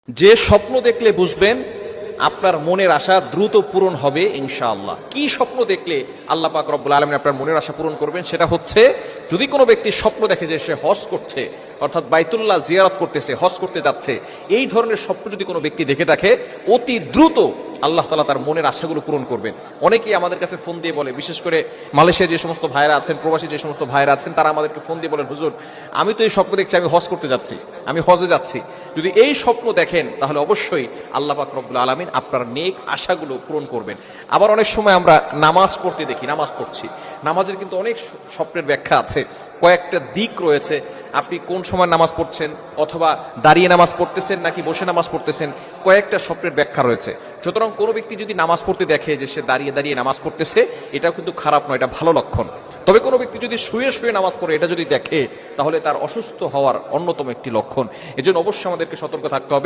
যে স্বপ্ন দেখলে বুঝবেন আপনার মনের আশা দ্রুত পূরণ হবে ইনশাআল্লাহ। কি স্বপ্ন দেখলে আল্লাহ পাক রব্বুল আলামিন আপনার মনের আশা পূরণ করবেন? সেটা হচ্ছে, যদি কোনো ব্যক্তি স্বপ্ন দেখে যে সে হজ করছে, অর্থাৎ বাইতুল্লাহ জিয়ারত করতেছে, হজ করতে যাচ্ছে, এই ধরনের স্বপ্ন যদি কোনো ব্যক্তি দেখে থাকে, অতি দ্রুত আল্লাহ তাআলা তার মনের আশাগুলো পূরণ করবেন। অনেকেই আমাদের কাছে ফোন দিয়ে বলে, বিশেষ করে মালয়েশিয়া যে সমস্ত ভাইরা আছেন, প্রবাসী যে সমস্ত ভাইরা আছেন, তারা আমাদেরকে ফোন দিয়ে বলেন, হুজুর আমি তো এই স্বপ্ন দেখছি আমি হজ করতে যাচ্ছি, আমি হজে যাচ্ছি। যদি এই স্বপ্ন দেখেন তাহলে অবশ্যই আল্লাহ পাক রব্বুল আলামিন আপনার নেক আশাগুলো পূরণ করবেন। আবার অনেক সময় আমরা নামাজ পড়তে দেখি, নামাজ পড়ছি, নামাজের কিন্তু অনেক স্বপ্নের ব্যাখ্যা আছে, কয়েকটা দিক রয়েছে। আপনি কোন সময় নামাজ পড়ছেন, অথবা দাঁড়িয়ে নামাজ পড়তেছেন নাকি বসে নামাজ পড়তেছেন, কয়েকটা স্বপ্নের ব্যাখ্যা রয়েছে। সুতরাং কোনো ব্যক্তি যদি নামাজ পড়তে দেখে যে সে দাঁড়িয়ে দাঁড়িয়ে নামাজ পড়তেছে, এটাও কিন্তু খারাপ নয়, এটা ভালো লক্ষণ। তবে কোনো ব্যক্তি যদি শুয়ে শুয়ে নামাজ পড়ে এটা যদি দেখে, তাহলে তার অসুস্থ হওয়ার অন্যতম একটি লক্ষণ। এজন্য অবশ্যই আমাদেরকে সতর্ক থাকতে হবে।